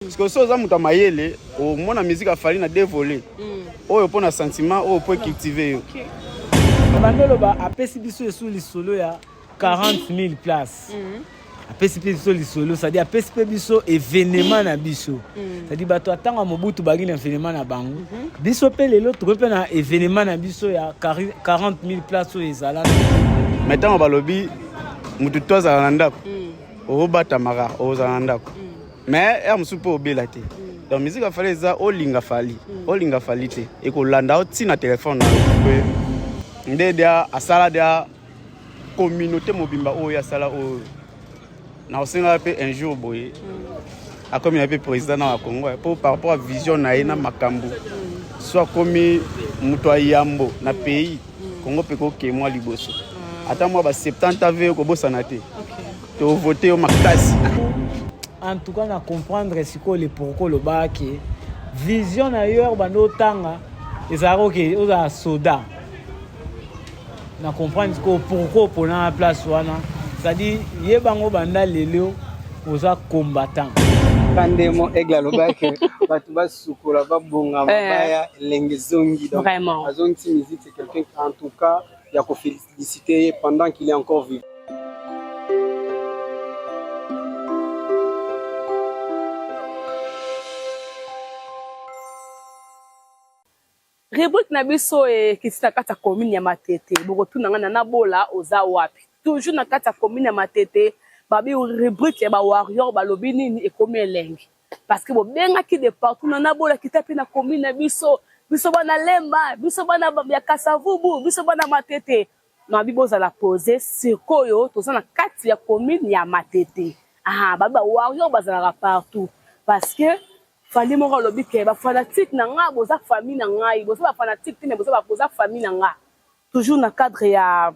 Parce que ça, on a mayele, au moins la musique a fallu na dévoler. Oh, pour un sentiment, oh, pour cultiver. Bandolo ba apesi biso sous les solo ya 40 000 places. Apesi biso les solo, ça dit apesi biso événement na biso. Ça dit bato atanga mobutu bagi na événement na bango. Biso pe lelo to pe na événement na biso ya 40 000 places au ezala. Maintenant on va lobby mutu to za landa. O bata mara o za landa. Mais er musu po obelate. Donc musique a fallu ça o linga fali. O linga falite et ko landa o tina téléphone na. Ndédia asala dia communauté mobimba o ya sala o na osenga pe un jour boye a comme il y avait président na Congo pour par rapport à vision na ina makambu soit comme muto yambo na pays Congo pe ko ke moi liboso ata moi ba 70 ave ko bosana te to voter au makasi. En tout cas na comprendre ce que le pourquoi le baki vision ailleurs bando tanga ezaro ke oza soda na comprendre pourquoi pour la place wana c'est-à-dire yebango banda lelo oza combattant Kandemo egla lobake batu basukola babonga mabaya lengezongi donc azongi musique c'est quelqu'un en tout cas il y a qu'on féliciter pendant qu'il est encore vivant. Rubrique na biso kisita kata commune ya Matete boko tunanga na bola oza wapi toujours na kata commune ya Matete babi rubrique ya ba warrior balobi nini ekomi elengi parce que bo benga ki de partout na bola kitapi na commune na biso bana Lemba biso bana ya Kasavubu biso bana Matete na biboza la poser sikoyo toza na kati ya commune ya Matete baba warrior bazala partout parce que fali moko lobi ke ba fanatique na nga boza famille na ngai boza ba fanatique mais boza famille na nga toujours na cadre ya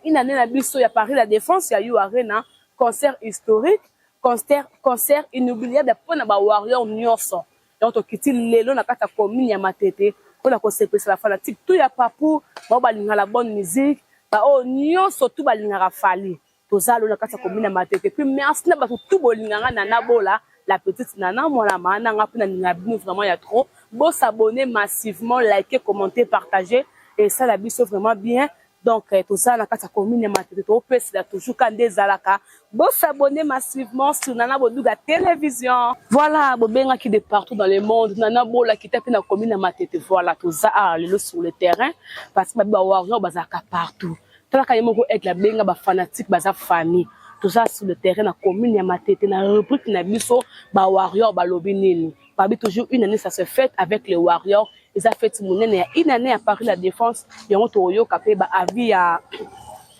une année na biso ya Paris la Défense ya You Arena concert historique concert inoubliable pour na ba warrior nyonso donc to kiti lelo na kata commune ya Matete pour la conséquence la fanatique tout ya papu ba linga la bonne musique ba o nyonso tout ba linga fali toza lo na kata commune ya Matete puis merci na ba tout bolinga na bola la petite nana mwana mana ngapina ninabino vraiment il y a trop beau s'abonner massivement liker commenter partager et ça la biso vraiment bien donc tout ça na kata commune Matete to pèse là toujours quand des alaka beau s'abonner massivement sur Nana Boduga télévision voilà bo benga qui de partout dans le monde nana bola qui tape na commune Matete voilà tout ça le sur le terrain parce que ba warrior bazaka partout tala kayemo ko avec la benga ba fanatique baza famille tout ça sur le terrain na commune ya Matete na rubrique na biso ba warrior ba lobi nini babi toujours une année ça se fête avec les warriors ils a fait monene une année à Paris la Défense yango to yo kapé ba avis ya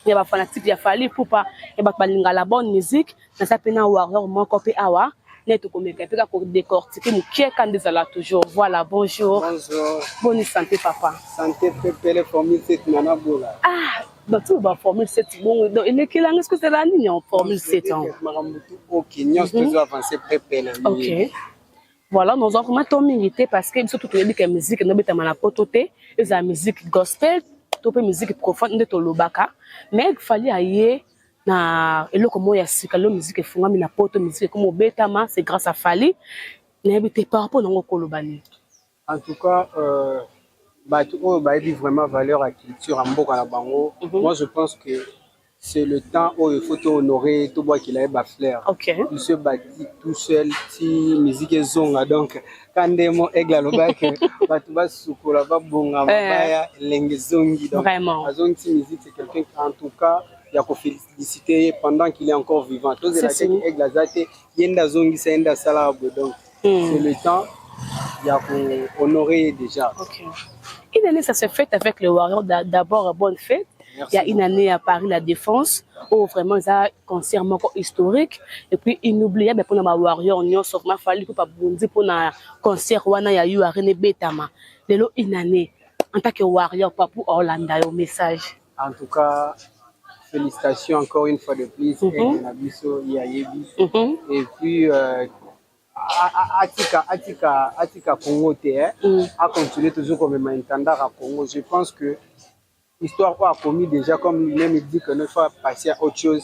ba fanatique ya fali pour pas et ba balinga la bonne musique na ça pena warrior mon copé awa net ko meka peka ko décortiquer mukie kandezala toujours voilà bonjour bonne santé papa Santé pépé formule cette nana bola bah tout va formule 7 bon donc il est quelle est-ce que c'est la ligne en formule 7 ans OK nous toujours avancer pépé OK voilà nous avons vraiment ton milité parce que surtout tout la musique no beta mana pototé et la musique gospel to pe musique profonde to lobaka mais il fallait ailler na eloko moya sika lo musique efungami na poto musique comme betama c'est grâce à Fali na bité par rapport na kolobani en tout cas bah dit vraiment valeur à culture en mboka na bango. Moi je pense que c'est le temps où il faut honorer tout bois qu'il a ba fleur. OK. Il se bâtit tout seul si musique zonga donc quand demo egla lobaka batu basukola babonga mabaya lengezongi donc azongi musique c'est quelqu'un en tout cas il y a qu'on féliciter pendant qu'il est encore vivant. Tous les egla zate yenda zongi ça yenda salabo donc c'est le temps il y a qu'on honorer déjà. OK. Une année, ça se fait avec les warriors. D'abord, bonne fête. Merci. Il y a une année à Paris, la Défense, où vraiment, ça a un concert historique. Et puis, inoubliable pour les warriors, nous avons fallu pour pas bondir pour un concert, il y a eu à René Betama. Lelo, une année, en tant que warrior, pas pour Orlando, au message. En tout cas, félicitations encore une fois de plus. Et puis, Atika Congo a continué toujours comme intendant à Congo. Je pense que histoire quoi a commis déjà comme lui-même il dit que ne faut passer à autre chose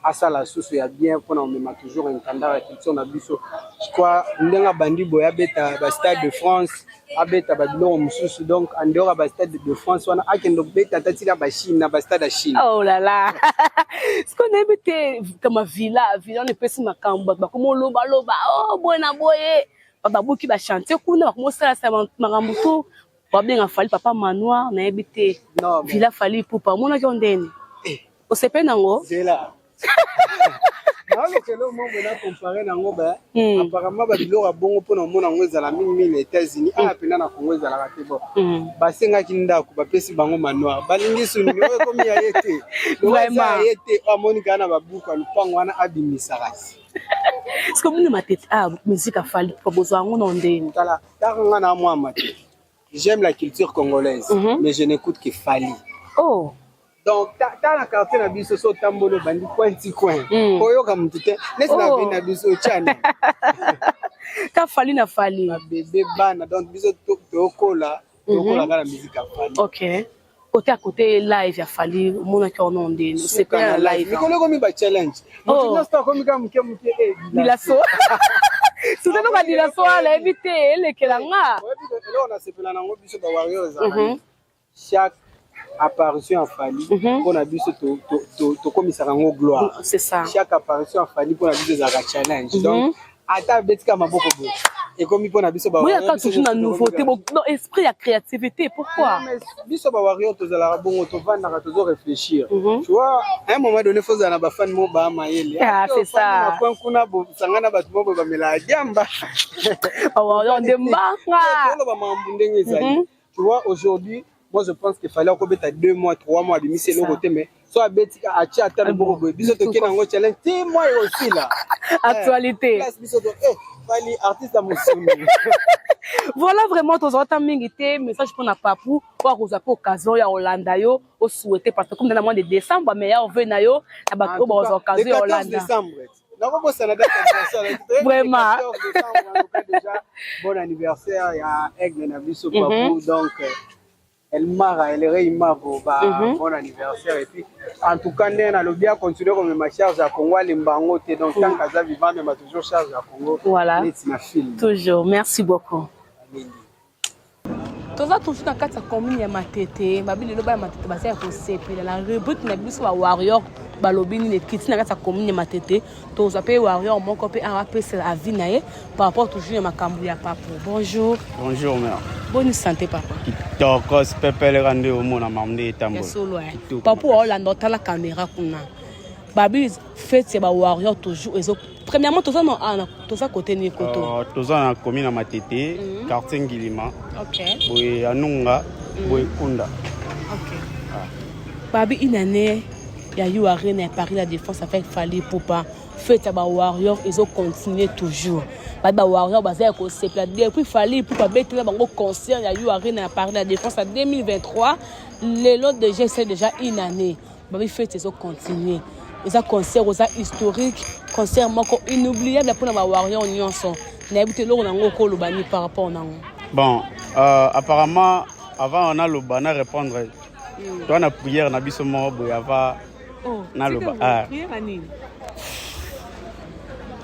à ça la source il y a bien pour on met toujours un candidat à culture na biso je crois ndenga bandi boya beta ba stade de France abeta ba biloko mususu donc en dehors ba stade de France wana akendo beta tatika ba Chine na ba stade à Chine oh là là ce qu'on habite comme villa on est pesi makambo ba comme loba oh boyena boye ba buki ba chanter kuna ba sala sa makambo to ba bien fali papa manoir na habite villa fali pour pas mona jondene o sepe nango zela na le kelo mo bona comparer nango ba apparemment ba biloko bongo pona mona ngo ezala mingi na États-Unis pena na Congo ezala ka te bon basenga kindako ba pesi bango manoir balingi sunu yo komi ya yete vraiment yete amonika na babuku alupango wana abimisa kasi est-ce que mona matete musique fali pour besoin ngo ndeni tala tanga na moi matete. J'aime la culture congolaise, mais je n'écoute que Fali. Oh. Donc, t'as la carte na biso so tambolo bandi coin. Koyo comme tout est. Laisse la vie na biso chane. Ka Fali na Fali. Na bébé bana donc biso tokola la musique à Fali. OK. Côté à côté live ya Fali mona ki ono ndeni. C'est pas live. Mais kono komi ba challenge. Moi je komi ka muke Dilaso. Tout le monde a dit la soirée, elle évite, elle est que là. Là, on a sepelé dans le bus de Warriors. Chaque apparition en Fali, on a vu ce commissaire en gloire. C'est ça. Chaque apparition en Fali, on a vu des challenge. Donc, à ta bête, comme un beaucoup. Et comme il a vu ce oui, il y a toujours une nouveauté. Non, esprit, il y a créativité. Pourquoi? Mais ce Warriors, tu as bon, tu vas toujours réfléchir. Tu vois, à un moment donné, il faut que tu fan mo ba maïli. Ah, c'est ça. Quand on a beau, ça n'a pas de mots, mais la gamba. On démarre. Tu vois, aujourd'hui, moi je pense qu'il fallait encore mettre 2 mois, 3 mois de mise au côté, mais soit bête à tchata le beaucoup. Bisous to kena ngo challenge. Ti moi aussi là. Actualité. Artiste à mon voilà vraiment tous autant mingité message pour na papou pour vous apporter occasion ya Hollanda yo au souhaiter parce que comme dans le mois de décembre mais ya on nayo na ba ko ba occasion ya Hollanda. Vraiment. Déjà bon anniversaire ya Aigle na biso papou donc elle mara elle réima bon anniversaire et puis en tout cas on a le bien continuer comme ma charge à Congo les mbango te donc tant qu'à vivant mais ma toujours charge à Congo voilà toujours merci beaucoup toza toujours na kati ya commune ya Matete babili loba ya Matete basa ya kosepela la rubrique na biso ba warrior balobi ni kiti na kati ya commune ya Matete toza pe warrior moko pe apesa la vie na ye par rapport toujours ya makambo ya papa. Bonjour mère. Bonne santé papa. Kitoko pepele rande o mona mamde tambo. Papa Hollande otala caméra kuna. Babi fête ba warrior toujours ezo premièrement toza côté ni koto. Toza na commune ya Matete, quartier Ngilima. OK. Boye Anunga, boye Kunda. OK. Babi une année ya eu arena à Paris la défense avec Fali Poupa. Fête ba warrior ezo continuer toujours. Ba warrior bazay ko sepla depuis Fali Poupa betela bango concert ya eu arena à Paris la défense en 2023. Le lot de G c'est déjà une année. Babi fête ezo continuer. Ils ont concert aux historique, concert moko inoubliable pour la warrior nyonso. Na ebute lo na ngoko lo bani par rapport na. Bon, apparemment avant on a le bana répondre. Toi na prière na biso mo boyava na lo ba. Prière ani.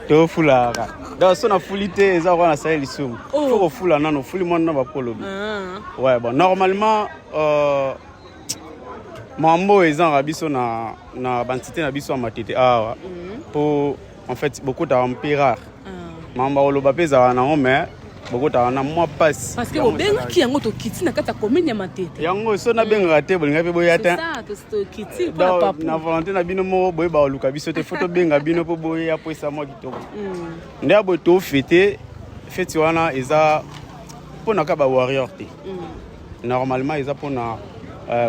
To fula. Donc son a fulité eza ko na sali sum. Faut fula nano fuli mon na ba polobi. Ouais bon normalement Mambo est en rabiso na bantité na biso Matete pour en fait beaucoup d'empire. Mamba oloba peza na mais beaucoup na moi passe parce que obenga ki yango to kiti na kata commune ya Matete. Yango so na benga te bolinga pe boyata. C'est ça to kiti pour papa. Na volonté na bino mo boy ba luka biso te photo benga bino po boy apo sa mo kitoko. Ndia bo to fêter fête wana eza pour na ka ba warrior te. Normalement eza pour na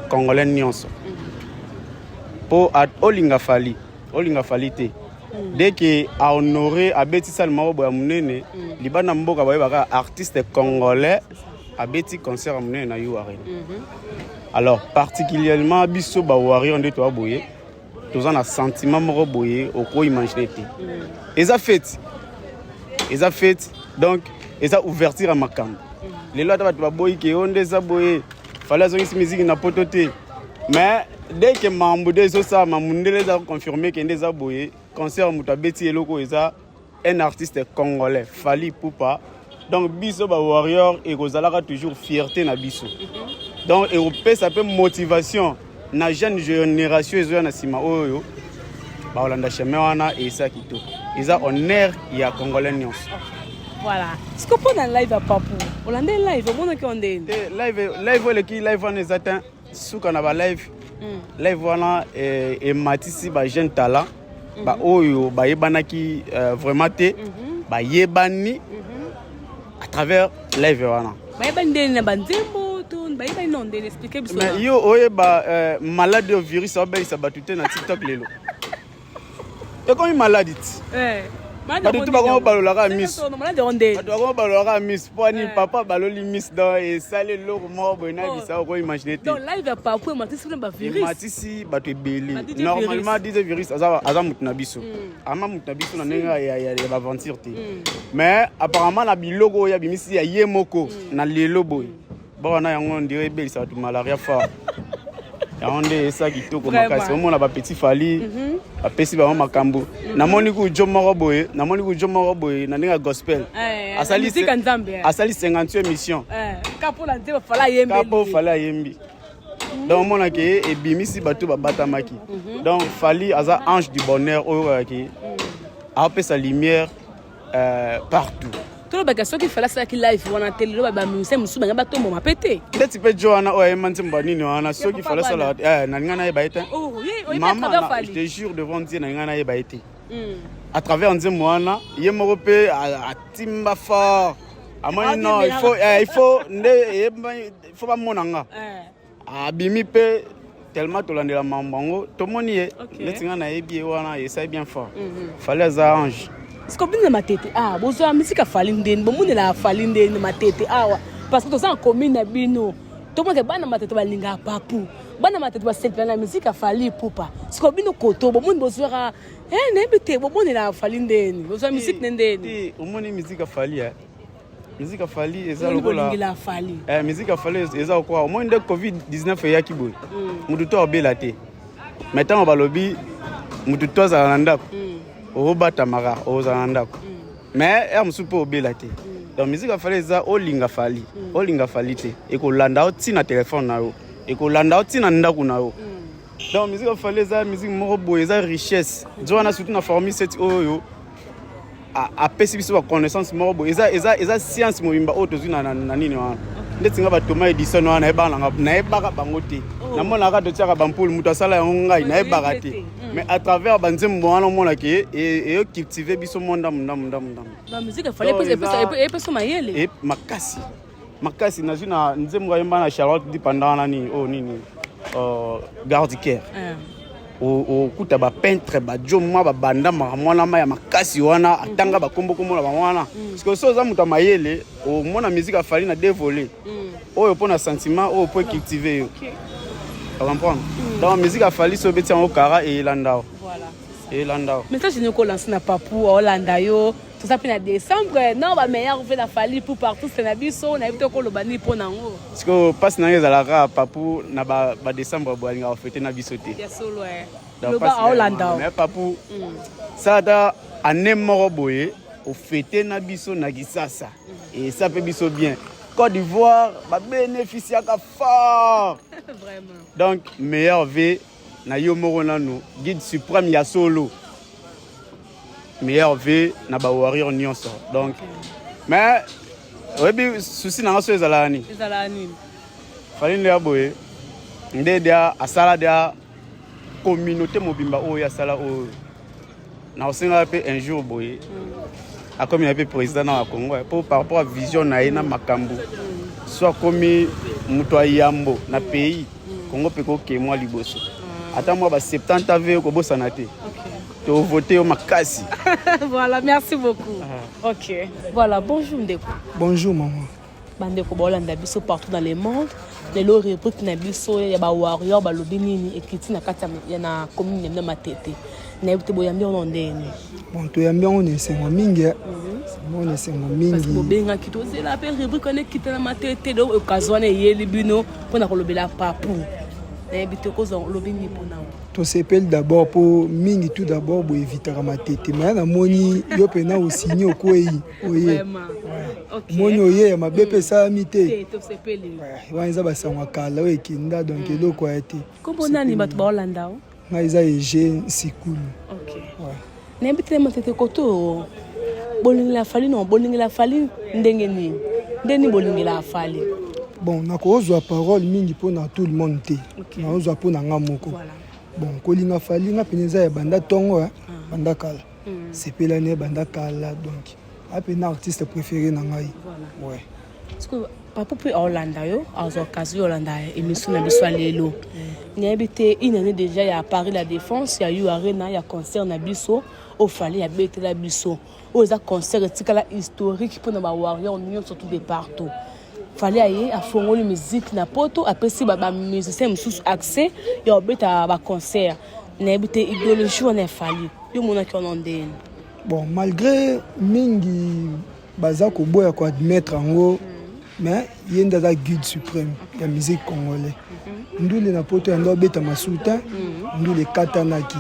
Congolais nyonso. Pour olinga fali te. Dès que a honoré a beti salma bo munene libana mboka ba baka artiste congolais a beti concert munene na you arena. Alors particulièrement biso ba warrior nde to aboye toza na sentiment moko boye oko imaginer te. Eza fête donc eza ouverture à makambo. Les lois ba boye ke onde za boye fallait que musique na pototé Mais dès que Mamboudé ça Mamundé a confirmé qu'il y a un concert Mutabeti Eloko un artiste congolais, Fally Ipupa. Donc biso ba warrior et Rosalara toujours fierté na biso. Donc européen ça peut motivation na jeune génération ezo na sima oyo. Ba Holanda chemin wana et ça kito. Ils ont honneur ya congolais nyons. Voilà. Ce qu'on peut dans live à Papou. Hollandais live, au monde qui on dit. Live on est atteint souka na ba live. Live wana et matisi ba jeune talent. Ba oyo ba yebanaki vraiment te ba yebani à travers live wana. Ba yebani na banzembo to ba yebani non de expliquer biso. Mais yo oye ba malade au virus obéisa batute na TikTok lelo. Et comme une maladie. Tout le balolaka miss. Balolaka miss. Poani papa baloli miss dans et salé l'eau mort bena bisa ko imaginer. Donc live pas pour matisi na ba virus. Matisi ba te belé. Normalement des virus aza mutna biso. Ama mutna biso na nenga ya ba aventure te. Mais apparemment na bilogo ya bimisi ya yemoko na lelo boy. Bon na yango ndire belisa tu malaria fort. Yaonde ça qui to comme kasi on a ba petit Fally ba pesi ba makambo namoni ku jomoro boye na ninga gospel asali 58 émissions kapo la nzeba fala yembi donc mona ke e bimisi bato ba batamaki donc Fally aza ange du bonheur oyo ki a pe sa lumière partout. Tout le bagage qui fait là c'est qui live on a télé ba musée musu ba ba tombo mapete peut-être pe Joana o emanti mbanini wana so qui fallait ça là na ngana ye baita oh oui maman je te jure devant Dieu na ngana ye baita à travers nzembo wana ye moko pe atimba fort amoni non il faut pas monanga abimi pe tellement tolandela mambango tomoni ye letinga na yebi wana esa bien fort fallait za ange. Est-ce que vous avez matete ah bozo musique a Fally ndeni bo muni la Fally ndeni matete awa parce que to ça en commune na bino to mo ke bana matete ba linga papu bana matete ba selfie na musique a Fally Ipupa est-ce que bino koto bo muni bozo ra na bité bo muni la Fally ndeni bozo musique ndeni o moni musique a Fally musique a Fally eza lokola musique a Fally eza quoi au moins de Covid 19 ya kiboy mutu to obela te maintenant ba lobi mutu to za landa obata mara ozanandako mais ya musupo obela te donc musique a Fally eza olinga Fally te ekolanda oti na téléphone na yo ekolanda oti na ndako na yo donc musique a Fally eza musique moko boye eza richesse zwana surtout na formule cette oyo a pesi biso ba connaissance moko boye eza science mobimba oyo tozwi na nini wana ndeti nga ba Thomas Edison wana na ebaka bango te na mona ka totiaka bampule mutu asala yango ngai na ebaka te mais à travers banzembo wana mona ke et cultiver biso monda la musique a Fally pesa mayele makasi na jina nzembo yemba na Charlotte di pandana ni nini gardiker o kuta ba peintre ba joma ba banda mwana ma ya makasi wana atanga ba kombo na wana parce que so za muta mayele o mona musique a Fally na dévoler oyo pona sentiment oyo po cultiver yo comprendre donc musique a Fally so beti en okara et landao voilà et landao message ni ko lancer na Papou Holanda yo tout ça pina décembre non ba meilleur fait la Fally pour partout c'est na biso na bito ko lobani pona ngo parce que passe na ezalaka Papou na ba décembre bo alinga fêter na biso te ya solo le ba Holanda mais Papou ça da anemoro boye au fêter na biso na Kisasa et ça fait biso bien Côte d'Ivoire ba bénéficier ka fort vraiment donc meilleur V na yo moko nanu guide suprême ya solo meilleur V na ba warrior nyonso donc mais obi souci na so ezala ni Fally ndia boye ndedia asala dia communauté mobimba oyo asala oyo na osenga pe un jour boye a comme il président na Congo pour par rapport à vision na ina makambu soit comme muto yambo na pays Congo pe ko ke moi liboso ata moi ba 70 ave ko bosana te to voter au makasi. Voilà, merci beaucoup. OK. Voilà, bonjour Ndeko. Bonjour maman. Bandeko Holanda biso partout dans le monde. Les lo rubrique na biso ya ba warrior ba lobinini ekiti na kata ya na commune na matete. Na yebite boyambi on ndeni. Bon to yambi on esengo mingi. On esengo mingi. Parce que bobenga kitoze la pe rubrique on ekiti na matete do occasion yeli bino pona ko lobela Papou. nayebite kozwa lobi nini mpona tosepeli d'abord mpo mingi tout d'abord boevitaka matete maya namoni yo mpena osigni okwei oye moni oye ya mabe mpe esalami te wana eza basango ya kala oyo ekenda donc eloko aya te kombo nani bato baolanda o ngai eza ege sikulu nayebi te matete koto bolingela fali non bolingela fali ndenge nini ndeni bolingela fali bon nakozwa parole mingi mpona tout le monde te nakozwa mpona nga moko bon kolinga fali nga pene eza ya banda ntongo banda kala sepelani ya banda kala donc apena artiste préféré na ngai papa mpe aolanda yo azwa okazi yo olanda émission na biso ya lelo nayebi te une année déjà ya Paris la Défense ya yo arena ya concert na biso ofali ya betela biso oyo eza concert etikala historique mpona bawarrior nyonso surtout de partout fali aye afongoli musique na poto apesi bamusicien mosusu accès ya obeta baconcert nayebi te idéologie wana efali yo monaki wana ndeni bon malgré mingi baza koboya koadmettre yango mais ye nde aza guide suprême ya musique congolais ndule na poto ya ndo abeta masuta ndule ekatanaki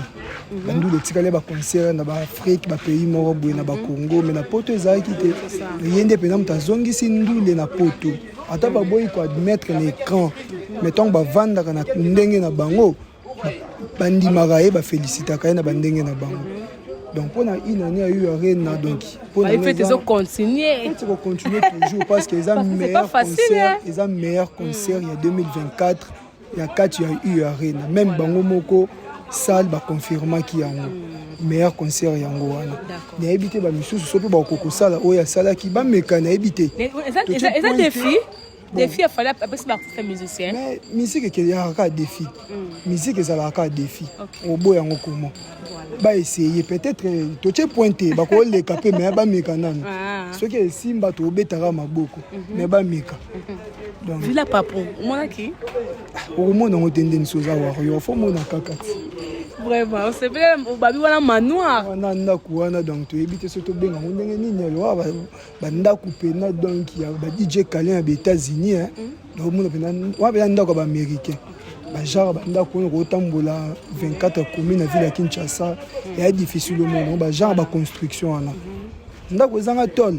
bandule etikali baconcert na baafrike bapays moko boye na bacongo mais na poto ezalaki te ye nde mpena moto azongisi ndule na poto ata baboyi koadmettre na écran mais ntongo bavandaka na ndenge na bango bandimaka ye bafélicitaka ye na bandenge na bango donc pour une année à eu arena donc pour il faut continuer toujours parce que les meilleurs concerts les meilleurs concerts il y a 2024 il y a 4 il y a eu arena même bango moko salle ba confirma qui yango meilleur concert yango wana na habité ba misusu sope ba koko sala oya sala ki ba meka na habité eza défi défi a fallu après ça faire musicien mais musique qui y a un défi musique ezalaka défi obo yango comment ba essayer peut-être toche pointer ba ko le capé mais ba meka nana ce qui est simba to betara maboko mais ba meka donc vila papon mona ki au moins on tendance soza warrior faut mona kakati vraiment on se fait babi wana manoir wana ndaku wana donc to ebite soto benga ndenge nini lo ba ndaku pena donc ya ba DJ Kalin ya États-Unis donc mona pena wa ba ndaku ba américain ba genre ba ndaku ko tambola 24 communes na ville ya Kinshasa ya difficile au monde ba genre ba construction wana ndaku ezanga tol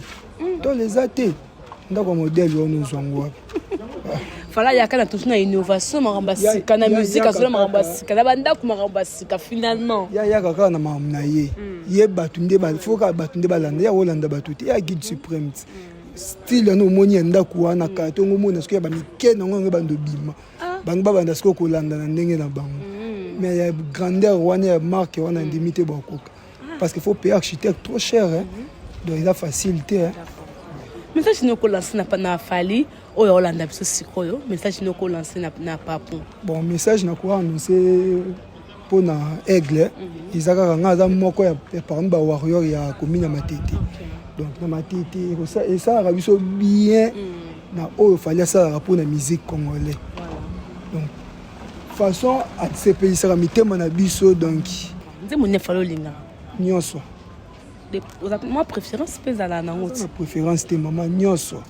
ezate ndaku modèle wana zwango fala yakana toujours na innovation marambasika na musique azolo marambasika na bandako marambasika finalement ya kaka na mamna ye batunde ba foka batunde balanda ya Hollande batuti ya guide suprême style no moni ndaku wana ka tongo mona siko ba mikena ngo bando bima bango babanda siko kolanda na ndenge na bango mais ya grandeur wana ya marque wana indimité bakoka parce qu'il faut payer architecte trop cher donc il a facilité message no ko lancer na fali oyo Hollande biso sikoyo message no ko lancer na papo bon message na ko annoncer pona aigle izaka nga za moko ya parmi ba warrior ya commune Matete donc na Matete et ça biso bien na oyo fali ça pona musique congolais donc façon à se pays ça mitema na biso donc nzemo ne falo linga nyonso ma préférence pesa la nango ma préférence te mama nyonso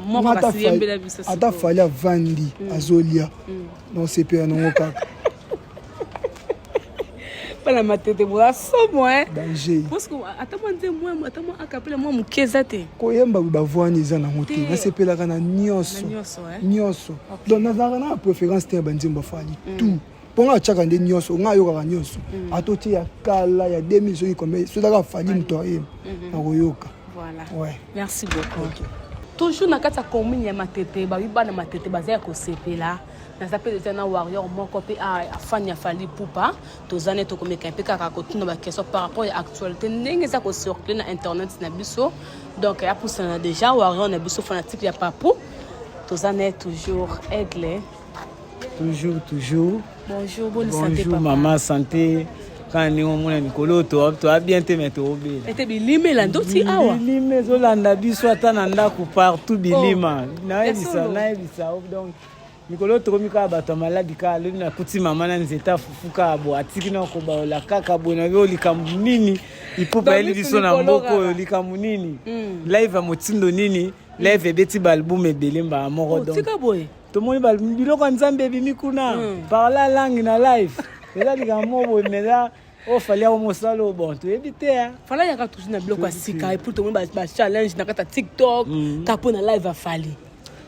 mo ba siyembela biso ata fali avandi azolia non c'est pe nango kaka para Matete boa so moi danger parce que atamande moi atama akapela moi mukeza te koyemba ba voix za nango te na sepelaka na nyonso donc na préférence te banzimba fali tout ponga chaka nde nyonso nga yoka nyonso atoti ya kala ya 2000 soki comme so daka fali mtoye na koyoka voilà ouais merci beaucoup toujours na kata commune ya Matete ba bana Matete bazaya ko sepela na zapeli tena warrior moko pe afanya fali pupa tozane to komeka pe kaka ko tuna ba question par rapport à actualité ndenge za ko circuler na internet na biso donc ya poussana déjà warrior na biso fanatique ya papu tozane toujours aigle toujours bonjour bonne santé papa maman santé quand ni omona nikolo to bien te mettre obela ete bilime la ndoti awa bilime zolanda biso ata na ndako partout bilima na ebisa donc nikolo to komika bato maladi ka leli na kuti mama na nzeta fufuka abo atiki na ko ba la kaka bona yo likambu nini ipopa eli biso na mboko likambu nini live a motindo nini live ebeti ba album ebelemba moko donc tika boye tomoni biloko ya nzambe ebimi kuna parla langue na live eza likambo boye meza ofali ya mosala o bon toyebi te fala yaka toujours na biloko ya sika epuis tomoni bachallenge na kati ya tiktok kapo na live afali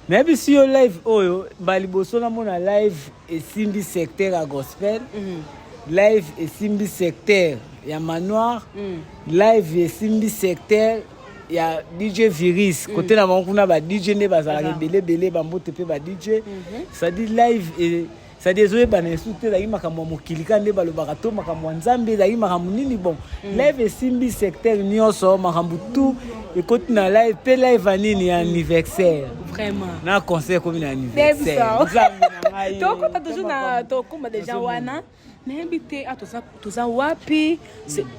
nayebi si yo live oyo baliboso namona live esimbi secteur ya gospel live esimbi secteur ya manoir live esimbi secteur ya DJ Virus côté na bango kuna ba DJ ne bazalaka belebele bambote pe ba DJ ça dit live ça dit zoé bana soute la makambo mokilika nde balobaka to makambo nzambe la makambo nini bon live esimbi secteur nyonso makambo tout ekoti na live pe live anini ya anniversaire vraiment na concert comme na anniversaire nzambe na ngai to ko toujours na to ko déjà wana nayebi te toza wapi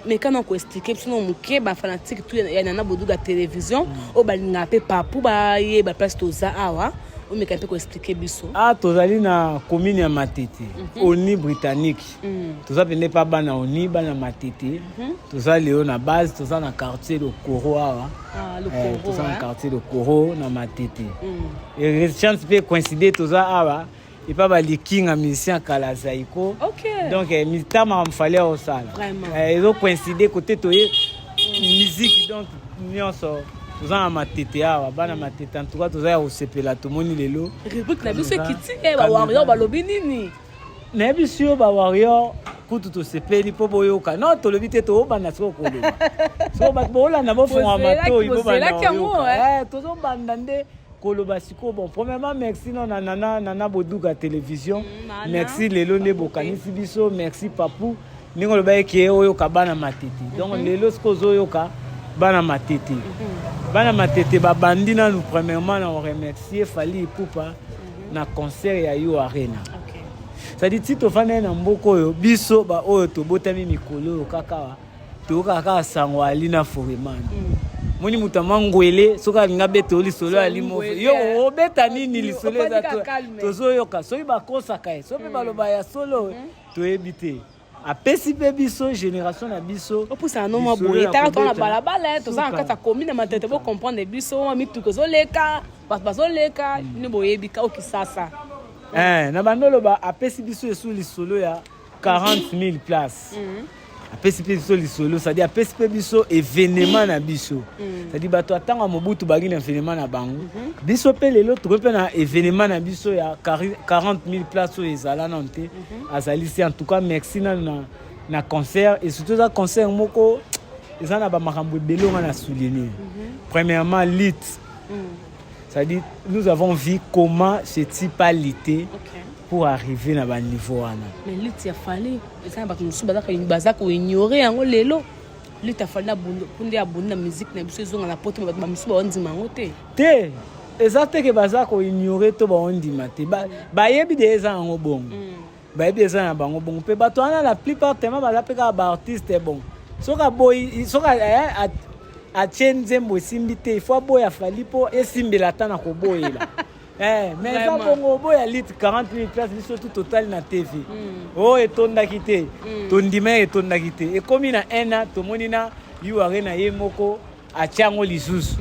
mekana koexplike biso no moke bafanatique tu ya nana boduga télévision oyo balingaka mpe papu bayeba place toza awa omeka mpe koexplike biso tozali na commune ya Matete oni britannique toza pende mpa bana oni bana Matete toza leo na base toza na quartier de Koro awa toza na quartier de Koro na Matete chance mpe coïncide toza awa et pas balikinga musicien kala zaiko donc mitama mfale au sala ils ont coïncidé côté toye musique donc nyonso toza na Matete awa bana Matete en tout cas toza ya osepela tomoni lelo rubrique na biso kiti ba warrior balobi nini na biso ba warrior kutu tosepeli po boyoka non tolobi te to bana soko koloba so ba bola na bofonga mato ibo bana tozo banda nde koloba siko bon premièrement merci non nana boduga télévision merci lelo ne bokanisi biso merci papu ningo loba eke oyo ka bana Matete donc lelo siko zoyoka bana Matete ba bandi na nous premièrement na remercier Fally Ipupa na concert ya Yo Arena ça dit si to fane na mboko oyo biso ba oyo to botami mikolo kaka to kaka sangwali na foreman moni mutamangwele soka linga bete oli solo alimo yo obeta nini li solo za tozo yoka soyi bakosa kai so pe baloba ya solo to ebite apesi pe biso génération na biso opusa no mo boye ta to na balabala to za nkata commune Matete bo comprendre biso mi tuko zoleka bazoleka ni boyebika okisasa na bandolo ba apesi biso esu li solo ya 40,000 places apesi pe biso lisolo ça dit apesi pe biso événement na biso ça dit bato atanga mobutu bagi na événement na bango biso pe lelo to pe na événement na biso ya 40,000 places au ezala nante azali en tout cas merci na concert et surtout ça concert moko ezana ba makambo belonga na souligner premièrement lit ça dit nous avons vu comment ce type a lité pour arriver na ba niveau wana mais lutte ya Fally eza ba musu bazaka ignorer yango lelo lutte ya Fally na bundo punde ya bundo na musique na biso ezonga na poto ba musu ba ondima ngo te ezate ke bazaka ignorer to ba ondima te ba yebi de eza ngo bongo ba yebi eza na bango bongo pe bato wana la plupart tema ba la peka ba artiste bon soka boy soka a tshenzembo simbi te il faut boya Fally po esimbela tana ko boyela mais ça bongo boya lit 40,000 places biso tout total na TV etondaki te tondima etondaki te ekomi na 1 an tomoni na Yo Arena ye moko atiango lisusu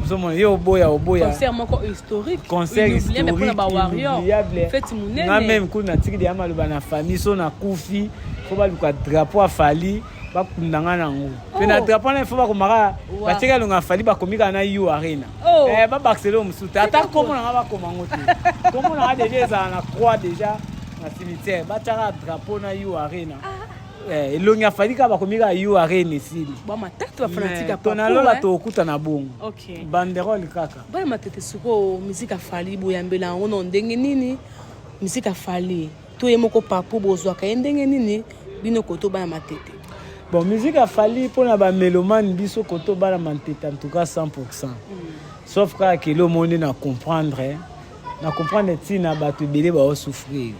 somona yo oboya concert moko historique concert inoubliable fête munene na même kuna tiki de amaloba na famille so na kufi fo baluka drapeau a Fally bakundanga nango pe na drapeau na fo bakomaka batika longa Fally bakomika na Yo Arena babakisele mosusu ata komona nga bakoma ngo te komona nga deja ezala na croix déjà na cimetière batiaka drapeau na Yo Arena elongi ya Fally kaka bakomika Yo Arena esili tonalola tokuta na bongo banderole kaka bana Matete siko musique ya Fally boyambela yango na ndenge nini musique ya Fally to ye moko papu bozwaka ye ndenge nini bino koto bana Matete bon musique ya Fally mpona bamélomane biso koto bana Matete en tout cas 100%. Sauf kaka kelo monde na comprendre tina bato ebele baosouffrir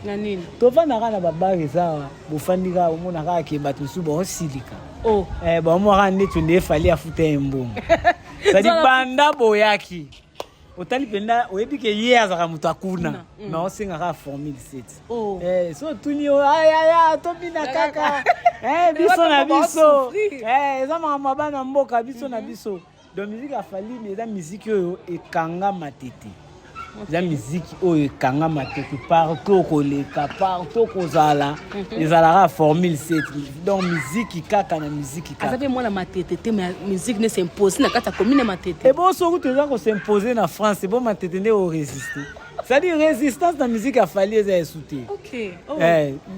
tovandaka na babare eza bofandika omona kaka ke bato mosusu baosilika bamwaka neti nde Fally afuta ye mbongo sadi banda boyaki otali penda oyebi ke ye azaka moto akuna na osengaka formule 7 so tuni ayaya tobina kaka biso na biso eza makambo bana mboka biso na biso donc musique ya Fally eza musique oyo ekanga Matete eza musique oyo ekangama tete partout koleka partout kozala ezalaka formule 7 donc musique kaka na musique kaka aza pe mwana matete te mais musique ne s'impose na kati ya commune matete et bon soki toza kos'impose na France bon matete nde orésister c'est-à-dire résistance na musique afali eza esute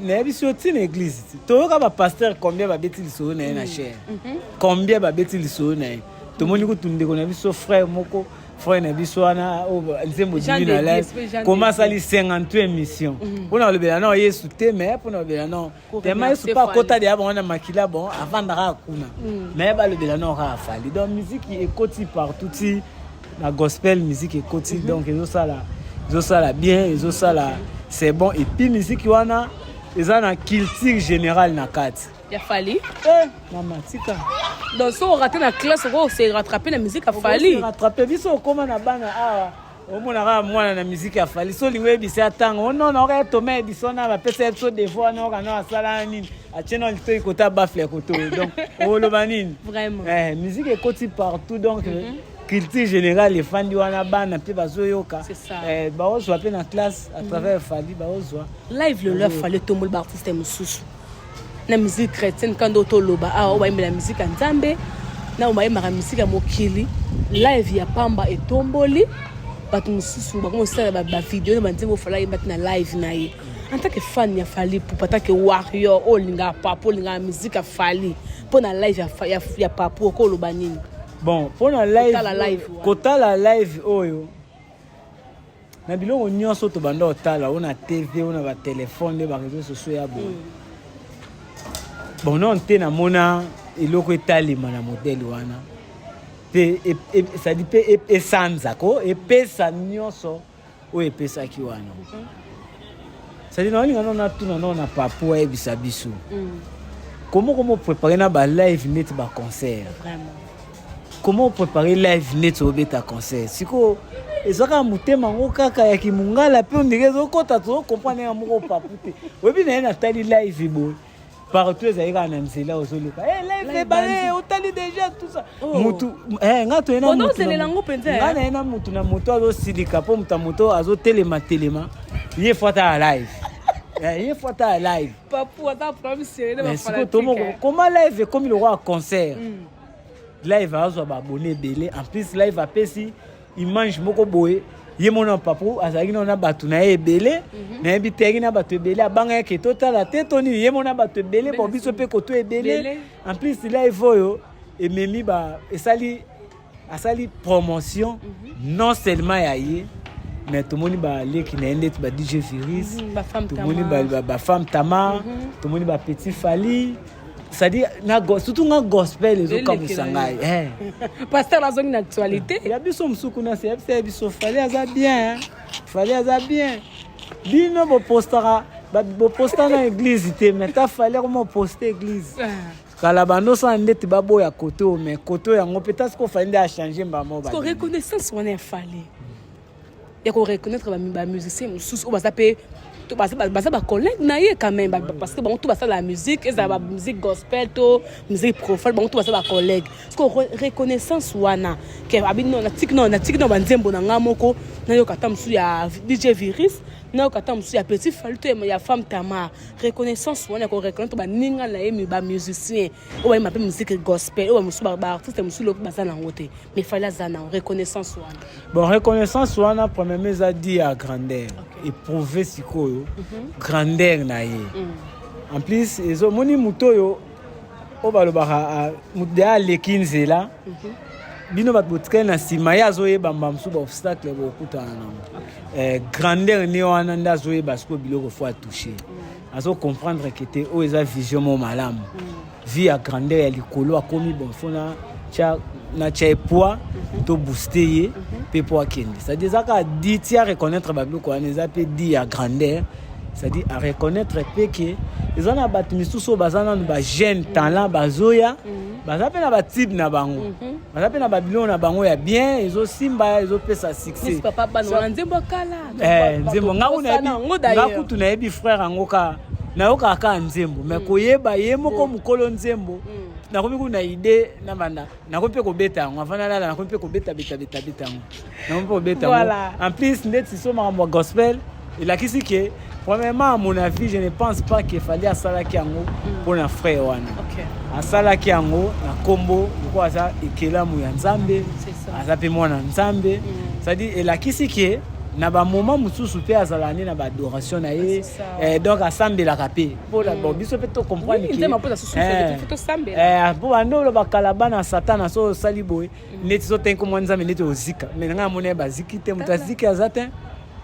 nayebi so ntina église toyoka bapaster combien babeti lisolo na ye na chaire combien babeti lisolo na ye tomoni kutu ndeko na biso frère moko frère na biso wana nzembo dimi na live comment sali 58 émissions mpona olobela non yesu te mais mpona olobela non tema yesu pa kota deya bango na makila bon avandaka kuna mais balobela non kaka afali donc musique ekoti partout ti na gospel musique ekoti donc ezosala bien ezosala c'est bon et puis musique wana eza na culture générale na kati ya fali mama tika donc so raté na classe on s'est rattrapé la musique a fali rattrapé biso koma na bana awa omonaka mwana na musique a fali so lingo ebisi atango non oka tomé bisona ba pesa episode de fois na oka na sala nini acheno lito ikota bafle koto donc oloba nini vraiment musique ekoti partout donc culture générale efandi wana bana pe bazoyoka baozwa pe na classe à travers fali baozwa live le leur fallait tomber artiste mususu na musique chrétienne quand d'autres loba la musique nzambe na la musique ya mokili live ya pamba etomboli batu mususu ba commencer ba vidéo ba nzembo fala yeba na live na ye en tant que fan ya fali pour pas que warrior olinga papo linga musique ya fali pour na live ya papo ko loba nini bon pour na live kota la live oyo na biloko nyonso to banda otala ona TV ona ba téléphone ba réseaux sociaux ya bon bon non te na mona eloko etalema na modèle wana pe ça dit pe esanza ko epesa nyonso o epesaki wana ça dit non na tuna non na papo ebisa biso comment préparer na ba live net ba concert vraiment comment préparer live net au beta concert siko ezaka mutema ngo kaka ya kimungala pe ondirezo kota to comprendre ya moko papute webi na tali live bo partout ezalika na nzela ozoluka live balé otali déjà tout ça mutu ngato ena mutu ngana ena mutu na moto azosilika po muta moto azotelema ye fota live ye fota live papu ata problème sérieux ba fala comment live comme le roi concert live azwa ba abonné belé en plus live apesi image moko boye ye mona papu azalaki na batu na ebele na ebiteri na batu ebele abanga yake totala te toni ye mona batu ebele bo biso pe koto ebele en plus live oyo ememi ba asali promotion non seulement ya ye mais tout moni ba leki na net ba DJ Viris tout moni ba femme Tamar tout moni ba petit Fali c'est-à-dire surtout na gospel ezo kamusanga pasteur la zone d'actualité ya biso msuku na c'est biso Fali aza bien Fali aza bien bino bo postara na église te mais ta Fali comment poster église kala bando sa ndeti babo ya koto mais koto yango peut-être ko Fali a changer mbamo ba ko reconnaissance on est Fali ya ko reconnaître ba musicien msusu o basape to basa ba collègue na ye quand même parce que bon tout basa la musique et ça ba musique gospel to musique profane bon tout basa ba collègue parce que reconnaissance wana ke abino na tikno ba nzembo na ngamoko na yo kata msu ya DJ Viris na yo kata msu ya petit Fali to ya femme Tamar reconnaissance wana ko reconnaître ba ninga na ye mi ba musicien o ba ma musique gospel o msu ba artiste msu lo basa na ngote mais Fali zana reconnaissance wana bon reconnaissance wana premier mes a dit à grandeur et prouver sikoyo grandeur na ye en plus ezo moni mutoyo o balobaka mudea lekinzela bino bat botkay na sima ya zoyeba mbamsu ba obstacle bo kutana na grandeur ni wana nda zoyeba siko biloko faut toucher azo comprendre que te o eza vision mo malamu vie à grandeur ya likolo akomi bon fona na poids to booster ye pe po akende c'est-à-dire ça ka dit tia reconnaître ba biloko wana eza pe dit à grandeur c'est-à-dire à reconnaître pe que ils ont abattu misusu bazana ba jeune talent bazoya bazape na ba type na bango bazape na ba biloko na bango ya bien ils aussi simba ils ont pesa succès papa bana nzembo kala nzembo ngaku na yebi frère angoka na yoka ka nzembo mais koyeba ye moko mukolo nzembo nakomi kuna idée na banda nakomi pe ko beta ngo avana la nakomi pe ko beta ngo nakomi pe ko beta ngo en plus ndeti so makambo gospel il a kisi que premièrement à mon avis je ne pense pas qu'il fallait asalaki yango pour na frère wana asalaki yango na kombo ko asa ekelamu ya Nzambe asa pe mwana Nzambe c'est-à-dire il a kisi que na ba moment mususu pe azalani na ba adoration na ye donc asambela kapé pour la bon biso pe to comprendre que pour ando ba kalabana satana so saliboy neti so tenko mwanza neti ozika mais nga mona ba zikite mutaziki azate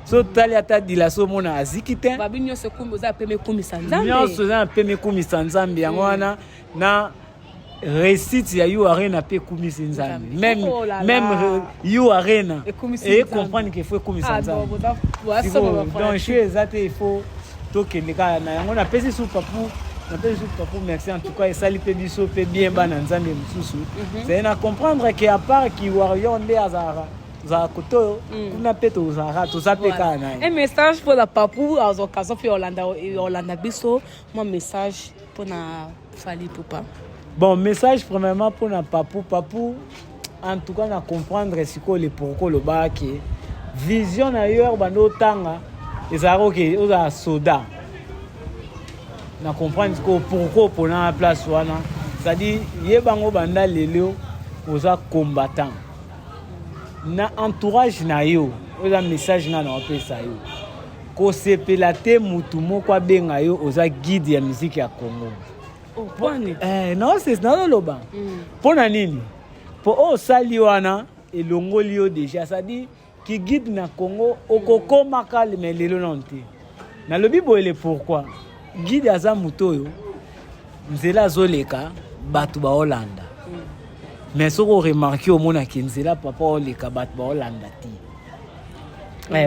so tali ata dilaso mona azikite babinyo se kumbi za peme kumisa Nzambe nyo za peme kumisa Nzambe yango wana na récite ya You Arena pe kumisa Nzambe même You Arena et comprendre qu'il faut kumisa Nzambe donc je exacte il faut tokeleka na yango na pesi sou papu merci en tout cas et sali pe biso pe bien bana Nzambe mususu c'est na comprendre que à part qui warrior nde azara za koto kuna peto za to za peka na un message pour la papu à occasion pour Orlando biso mon message pour na Fally Ipupa. Bon, message premièrement pour na papu, en tout cas, na comprendre ce que le pourquoi le bas qui vision ailleurs, bando tanga, les aroke, aux a soda. Na comprendre ce que pourquoi pour na place wana, c'est-à-dire yebango banda lelio, aux a combattant. Na entourage na yo, aux a message na pe sa yo. Ko sepelate mutumo kwa benga yo, aux a guide ya musique ya Congo. Non, c'est non loba. Pour nini? Pour sali wana elongoli yo déjà, ça dit qui guide na Congo okoko makal mais lelo nonte. Na lobi boele pourquoi? Guide aza mutoyo nzela zoleka batu ba Hollanda. Mais soko remarquer au mona ki nzela papa oleka batu ba Hollanda ti.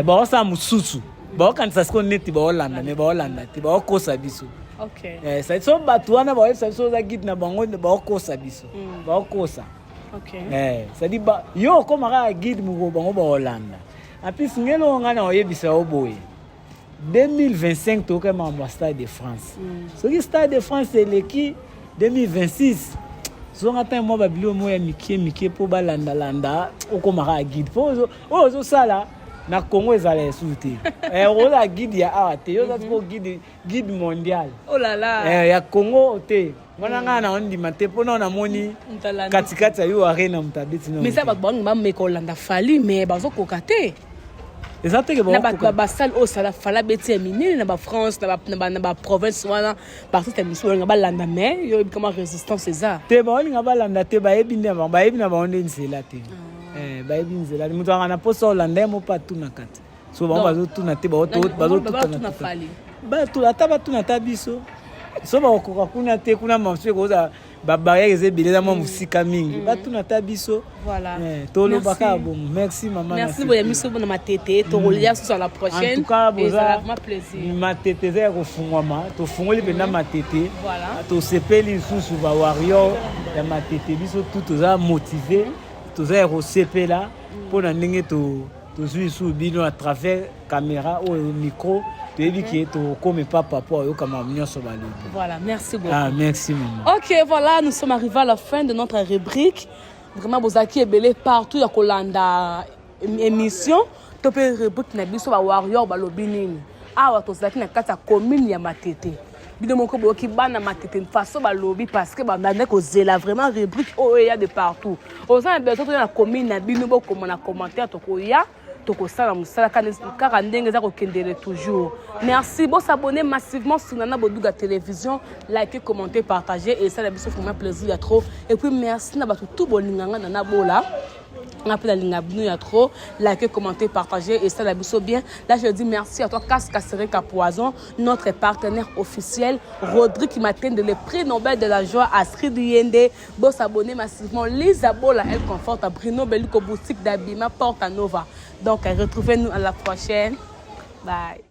Ba sa mususu. Ba kanisa sko neti ba Hollanda mais ba Hollanda ti ba kosa biso. OK. Ça so batuana ba ça so za guide na bango ba kosa biso. Ba kosa. OK. Ça dit ba yo koma ka guide mu bango ba Hollanda. En plus ngelo ngana oyebisa oboye. 2025 to ka ma Stade de France. So ki Stade de France c'est l'équipe 2026. So ngata mo ba bilo mo ya mikie po ba landa okoma ka guide. Po zo sala na Congo ezala souté ola guide ya ate yo za ko guide mondial oh là là ya Congo te wana nga na ondi mate pona na moni katikati ya You Arena mutabiti no mais ça ba bon ba me ko landa Fally mais bazo kokate exacte que na ba salle au sala fala beti minene na ba France na ba province wana partout ta mission nga ba landa mais yo comment résistance c'est ça te ba nga ba landa te ba ebinde ba ebi na ba onde nzela te baibinzela mutu angana posa Hollanda mo pa tuna kati so ba bazo tuna te ba bazo tuna Fally ba tu ata ba tuna tabiso so ba koka kuna te kuna mamsu ko za ba barrière ezebile za mo musika mingi ba tuna tabiso voilà tolo baka bon merci maman merci boya miso bona matete to rolia sur la prochaine en tout cas boza ma plaisir matete za ko fungwama to fungoli pena matete voilà to sepeli susu ba warrior ya matete biso tout za motivé toza ko sepela pour na ndenge to suis sous bino à travers caméra ou micro to éviquer to comme papa pour yo comme nyonso balo. Voilà, merci beaucoup. Ah merci maman. OK, voilà, nous sommes arrivés à la fin de notre rubrique. Vraiment bozaki ebele partout ya kolanda émission to pe rubrique na biso ba warrior balobi nini. Awa tozaki na kata commune ya Matete. Bino moko boki bana Matete façon balobi parce que bandane ko zela vraiment rubrique o ya de partout. Oza beto to na commune na bino boko na commentaire to ko ya to ko sala musala kaka ndenge za ko kendele toujours. Merci, bon s'abonner massivement sur Nana Boduga télévision, liker, commenter, partager et ça la biso vraiment plaisir ya trop. Et puis merci na ba tout bolinganga Nana Bola. On appelle la ligne ya trop, liker, commenter, partager et ça la biso bien. Là je dis merci à toi Cassereka Poison, notre partenaire officiel, Rodrigue qui m'atteint de le prix Nobel de la joie à Astrid Yende. Bon s'abonner massivement, Lisa Bola elle conforte à Bruno Bellico boutique d'habillement Porta Nova. Donc retrouvez-nous à la prochaine. Bye.